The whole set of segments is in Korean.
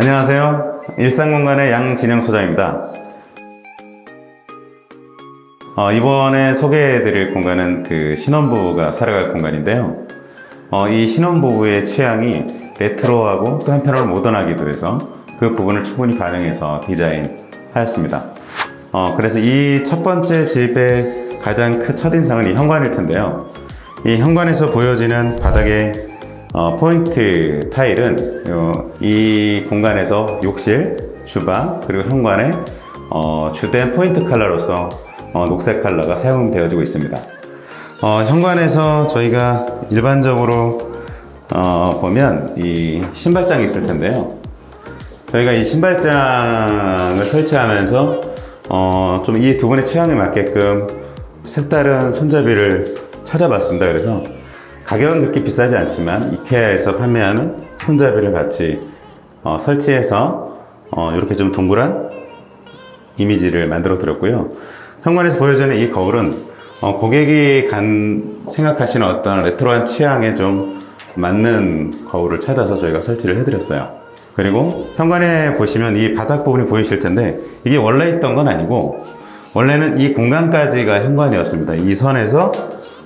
안녕하세요. 일상공간의 양진영 소장입니다. 이번에 소개해드릴 공간은 그 신혼부부가 살아갈 공간인데요. 이 신혼부부의 취향이 레트로하고 또 한편으로 모던하기도 해서 그 부분을 충분히 반영해서 디자인하였습니다. 그래서 이 첫 번째 집의 가장 큰 첫인상은 이 현관일 텐데요. 이 현관에서 보여지는 바닥의 포인트 타일은 이 공간에서 욕실, 주방, 그리고 현관에 주된 포인트 컬러로서 녹색 컬러가 사용되어지고 있습니다. 현관에서 저희가 일반적으로 보면 이 신발장이 있을 텐데요. 저희가 이 신발장을 설치하면서 좀 이 두 분의 취향에 맞게끔 색다른 손잡이를 찾아봤습니다. 그래서 가격은 그렇게 비싸지 않지만 이케아에서 판매하는 손잡이를 같이 설치해서 이렇게 좀 동그란 이미지를 만들어 드렸고요. 현관에서 보여지는 이 거울은 고객이 생각하시는 어떤 레트로한 취향에 좀 맞는 거울을 찾아서 저희가 설치를 해드렸어요. 그리고 현관에 보시면 이 바닥 부분이 보이실 텐데 이게 원래 있던 건 아니고 원래는 이 공간까지가 현관이었습니다. 이 선에서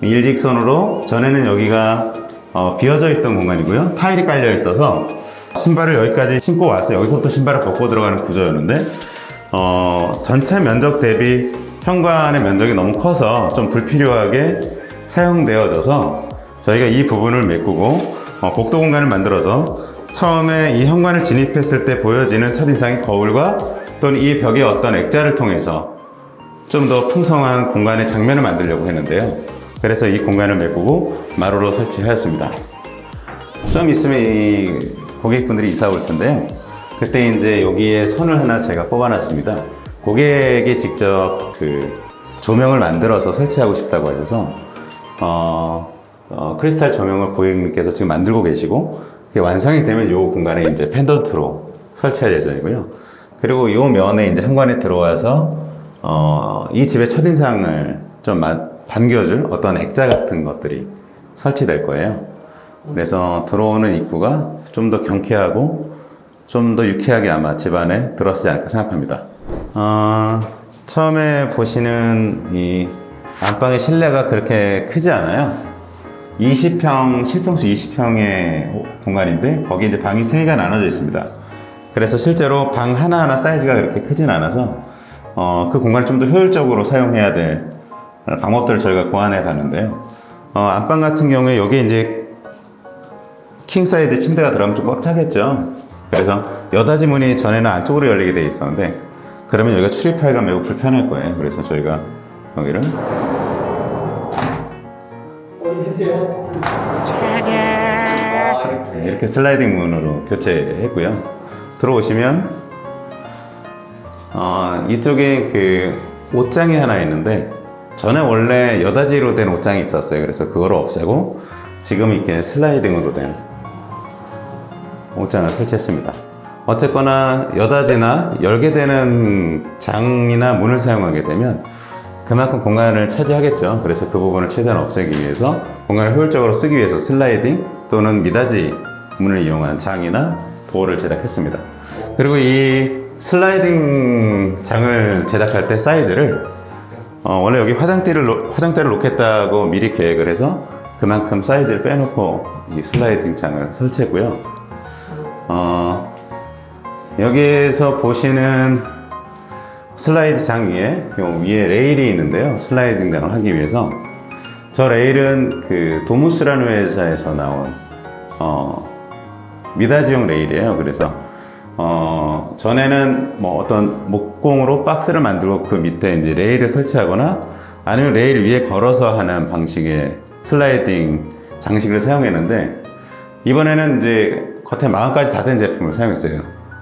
일직선으로 전에는 여기가 비어져 있던 공간이고요. 타일이 깔려 있어서 신발을 여기까지 신고 와서 여기서부터 신발을 벗고 들어가는 구조였는데 전체 면적 대비 현관의 면적이 너무 커서 좀 불필요하게 사용되어져서 저희가 이 부분을 메꾸고 복도 공간을 만들어서 처음에 이 현관을 진입했을 때 보여지는 첫인상의 거울과 또는 이 벽의 어떤 액자를 통해서 좀 더 풍성한 공간의 장면을 만들려고 했는데요. 그래서 이 공간을 메꾸고 마루로 설치하였습니다. 좀 있으면 이 고객분들이 이사 올 텐데요. 그때 이제 여기에 선을 하나 제가 뽑아놨습니다. 고객이 직접 그 조명을 만들어서 설치하고 싶다고 하셔서 크리스탈 조명을 고객님께서 지금 만들고 계시고 완성이 되면 이 공간에 이제 펜던트로 설치할 예정이고요. 그리고 이 면에 이제 현관에 들어와서 이 집의 첫인상을 좀 반겨줄 어떤 액자 같은 것들이 설치될 거예요. 그래서 들어오는 입구가 좀 더 경쾌하고 좀 더 유쾌하게 아마 집안에 들어서지 않을까 생각합니다. 처음에 보시는 이 안방의 실내가 그렇게 크지 않아요. 20평, 실평수 20평의 공간인데 거기 이제 방이 3개가 나눠져 있습니다. 그래서 실제로 방 하나하나 사이즈가 그렇게 크진 않아서 그 공간을 좀 더 효율적으로 사용해야 될 방법들을 저희가 고안해 봤는데요. 안방 같은 경우에 여기에 이제 킹 사이즈 침대가 들어가면 좀 꽉 차겠죠. 그래서 여닫이 문이 전에는 안쪽으로 열리게 돼 있었는데 그러면 여기가 출입하기가 매우 불편할 거예요. 그래서 저희가 여기를 이렇게 슬라이딩 문으로 교체했고요. 들어오시면 이쪽에 그 옷장이 하나 있는데 전에 원래 여닫이로 된 옷장이 있었어요. 그래서 그걸 없애고 지금 이렇게 슬라이딩으로 된 옷장을 설치했습니다. 어쨌거나 여닫이나 열게 되는 장이나 문을 사용하게 되면 그만큼 공간을 차지하겠죠. 그래서 그 부분을 최대한 없애기 위해서 공간을 효율적으로 쓰기 위해서 슬라이딩 또는 미닫이 문을 이용한 장이나 도어를 제작했습니다. 그리고 이 슬라이딩 장을 제작할 때 사이즈를 원래 여기 화장대를 놓겠다고 미리 계획을 해서 그만큼 사이즈를 빼놓고 이 슬라이딩 장을 설치했고요. 여기에서 보시는 슬라이드 장 위에 레일이 있는데요. 슬라이딩 장을 하기 위해서 저 레일은 그 도무스라는 회사에서 나온 미닫이용 레일이에요. 그래서 전에는 뭐 어떤 목공으로 박스를 만들고 그 밑에 이제 레일을 설치하거나 아니면 레일 위에 걸어서 하는 방식의 슬라이딩 장식을 사용했는데 이번에는 이제 겉에 마감까지 다 된 제품을 사용했어요.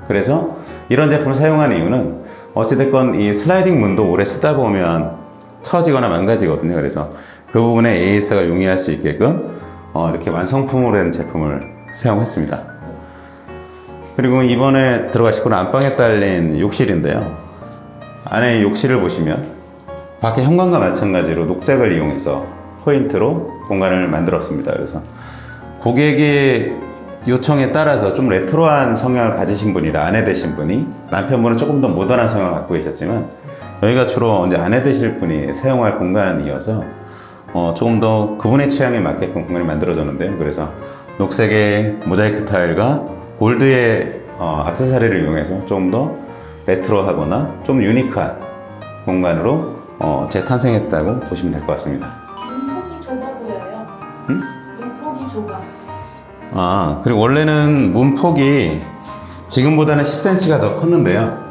그래서 이런 제품을 사용하는 이유는 어찌됐건 이 슬라이딩 문도 오래 쓰다 보면 처지거나 망가지거든요. 그래서 그 부분에 AS가 용이할 수 있게끔 이렇게 완성품으로 된 제품을 사용했습니다. 그리고 이번에 들어가시고 안방에 딸린 욕실인데요. 안에 욕실을 보시면 밖에 현관과 마찬가지로 녹색을 이용해서 포인트로 공간을 만들었습니다. 그래서 고객이 요청에 따라서 좀 레트로한 성향을 가지신 분이라 아내 되신 분이, 남편분은 조금 더 모던한 성향을 갖고 계셨지만 여기가 주로 이제 아내 되실 분이 사용할 공간이어서 조금 더 그분의 취향에 맞게끔 공간이 만들어졌는데요. 그래서 녹색의 모자이크 타일과 골드의 액세서리를 이용해서 조금 더 레트로하거나 좀 유니크한 공간으로 재탄생했다고 보시면 될 것 같습니다. 문폭이 좁아 보여요. 응? 문폭이 좁아. 그리고 원래는 문폭이 지금보다는 10cm가 더 컸는데요.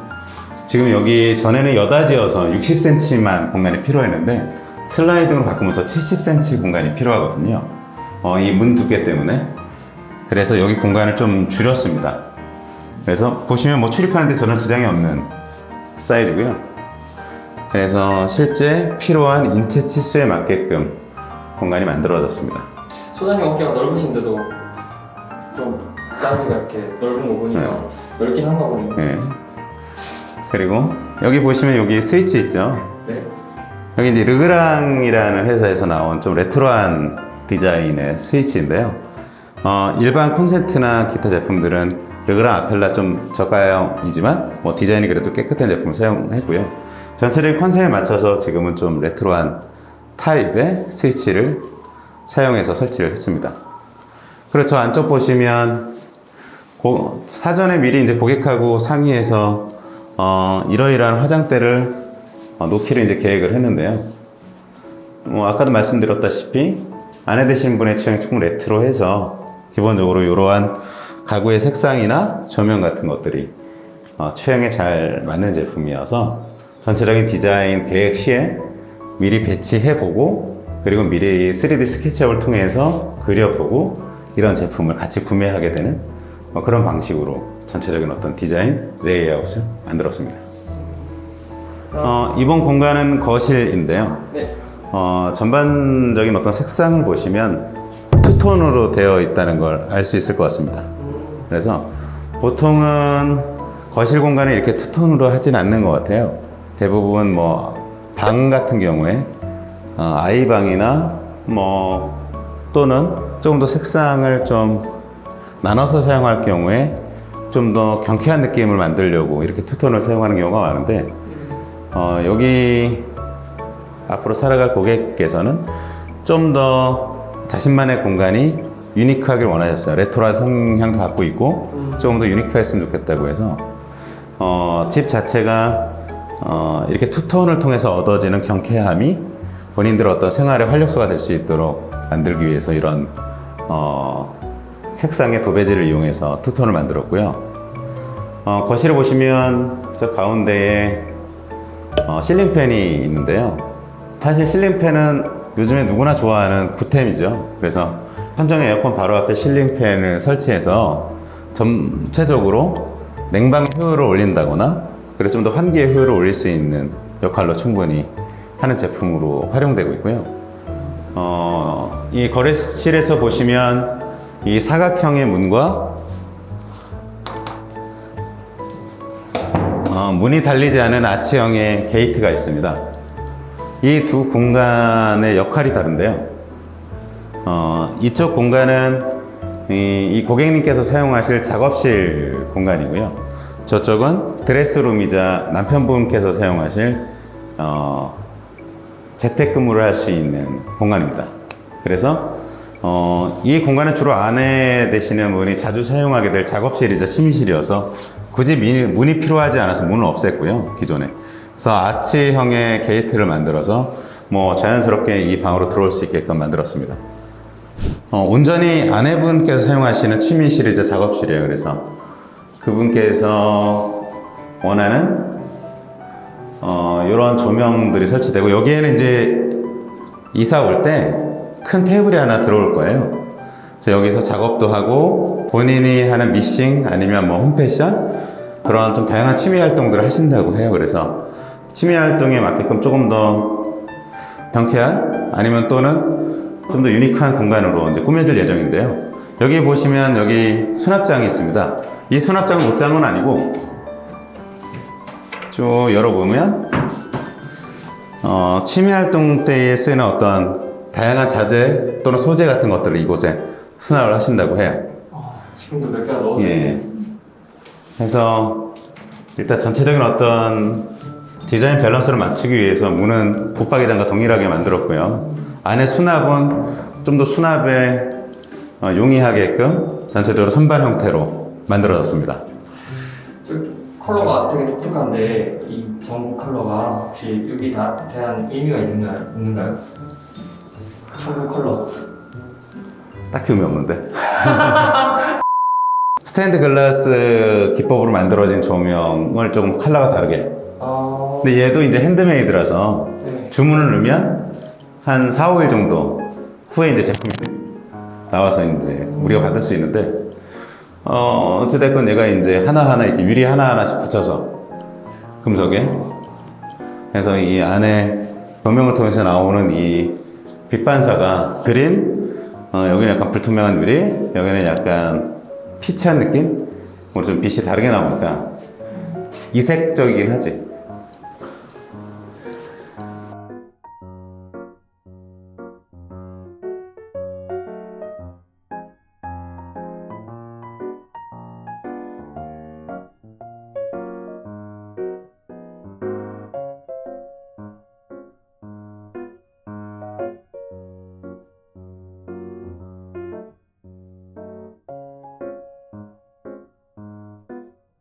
지금 여기 전에는 여닫이어서 60cm만 공간이 필요했는데 슬라이딩으로 바꾸면서 70cm 공간이 필요하거든요. 이 문 두께 때문에. 그래서 여기 공간을 좀 줄였습니다. 그래서 보시면 뭐 출입하는데 전혀 지장이 없는 사이즈고요. 그래서 실제 필요한 인체 치수에 맞게끔 공간이 만들어졌습니다. 소장님 어깨가 넓으신데도 좀 사이즈가 이렇게 넓은 거 보니까 넓긴 한가 보네요. 네. 그리고 여기 보시면 여기 스위치 있죠. 네. 여기 이제 르그랑이라는 회사에서 나온 좀 레트로한 디자인의 스위치인데요. 일반 콘센트나 기타 제품들은 르그랑 아펠라 좀 저가형이지만 뭐 디자인이 그래도 깨끗한 제품을 사용했고요. 전체적인 컨셉에 맞춰서 지금은 좀 레트로한 타입의 스위치를 사용해서 설치를 했습니다. 그렇죠. 안쪽 보시면 사전에 미리 이제 고객하고 상의해서 이러이러한 화장대를 놓기를 이제 계획을 했는데요. 아까도 말씀드렸다시피 아내 되신 분의 취향이 조금 레트로해서 기본적으로 이러한 가구의 색상이나 조명 같은 것들이 취향에 잘 맞는 제품이어서 전체적인 디자인 계획 시에 미리 배치해보고 그리고 미리 3D 스케치업을 통해서 그려보고 이런 제품을 같이 구매하게 되는 그런 방식으로 전체적인 어떤 디자인 레이아웃을 만들었습니다. 이번 공간은 거실인데요. 네. 전반적인 어떤 색상을 보시면 투톤으로 되어 있다는 걸 알 수 있을 것 같습니다. 그래서 보통은 거실 공간을 이렇게 투톤으로 하진 않는 것 같아요. 대부분 뭐 방 같은 경우에 아이방이나 뭐 또는 조금 더 색상을 좀 나눠서 사용할 경우에 좀 더 경쾌한 느낌을 만들려고 이렇게 투톤을 사용하는 경우가 많은데 여기 앞으로 살아갈 고객께서는 좀 더 자신만의 공간이 유니크하길 원하셨어요. 레트로한 성향도 갖고 있고 조금 더 유니크했으면 좋겠다고 해서 집 자체가 이렇게 투톤을 통해서 얻어지는 경쾌함이 본인들의 어떤 생활의 활력소가 될 수 있도록 만들기 위해서 이런 색상의 도배지를 이용해서 투톤을 만들었고요. 거실을 보시면 저 가운데에 실링팬이 있는데요. 사실 실링팬은 요즘에 누구나 좋아하는 굿템이죠. 그래서 천정의 에어컨 바로 앞에 실링팬을 설치해서 전체적으로 냉방의 효율을 올린다거나 그래서 좀 더 환기의 효율을 올릴 수 있는 역할로 충분히 하는 제품으로 활용되고 있고요. 이 거래실에서 보시면 이 사각형의 문과 문이 달리지 않은 아치형의 게이트가 있습니다. 이 두 공간의 역할이 다른데요. 이쪽 공간은 이 고객님께서 사용하실 작업실 공간이고요. 저쪽은 드레스룸이자 남편분께서 사용하실 재택근무를 할 수 있는 공간입니다. 그래서 이 공간은 주로 아내 되시는 분이 자주 사용하게 될 작업실이자 취미실이어서 굳이 문이 필요하지 않아서 문을 없앴고요, 기존에. 그래서 아치형의 게이트를 만들어서 뭐 자연스럽게 이 방으로 들어올 수 있게끔 만들었습니다. 온전히 아내분께서 사용하시는 취미실이자 작업실이에요. 그래서 그분께서 원하는 이런 조명들이 설치되고 여기에는 이제 이사 올 때 큰 테이블이 하나 들어올 거예요. 그래서 여기서 작업도 하고 본인이 하는 미싱 아니면 뭐 홈패션 그런 좀 다양한 취미 활동들을 하신다고 해요. 그래서 취미 활동에 맞게끔 조금 더 경쾌한 아니면 또는 좀 더 유니크한 공간으로 이제 꾸며질 예정인데요. 여기 보시면 여기 수납장이 있습니다. 이 수납장은 옷장은 아니고 쭉 열어보면 취미 활동 때에 쓰는 어떤 다양한 자재 또는 소재 같은 것들을 이곳에 수납을 하신다고 해요. 지금도 몇 개가 넣어서 예. 그래서 일단 전체적인 어떤 디자인 밸런스를 맞추기 위해서 문은 붙박이장과 동일하게 만들었고요. 안에 수납은 좀 더 수납에 용이하게끔 전체적으로 선반 형태로 만들어졌습니다. 컬러가 되게 독특한데 이 전구 컬러가 혹시 여기 다 대한 의미가 있는가요? 전구 컬러. 딱히 의미 없는데. 스테인드 글라스 기법으로 만들어진 조명을 조금 컬러가 다르게. 아, 근데 얘도 이제 핸드메이드라서 네. 주문을 넣으면 한 4, 5일 정도 후에 이제 제품이 나와서 이제 우리가 받을 수 있는데, 어찌됐건 얘가 이제 하나하나 이렇게 유리 하나하나씩 붙여서 금속에. 그래서 이 안에 조명을 통해서 나오는 이 빛 반사가 그린, 여기는 약간 불투명한 유리, 여기는 약간 피치한 느낌? 좀 빛이 다르게 나오니까 이색적이긴 하지.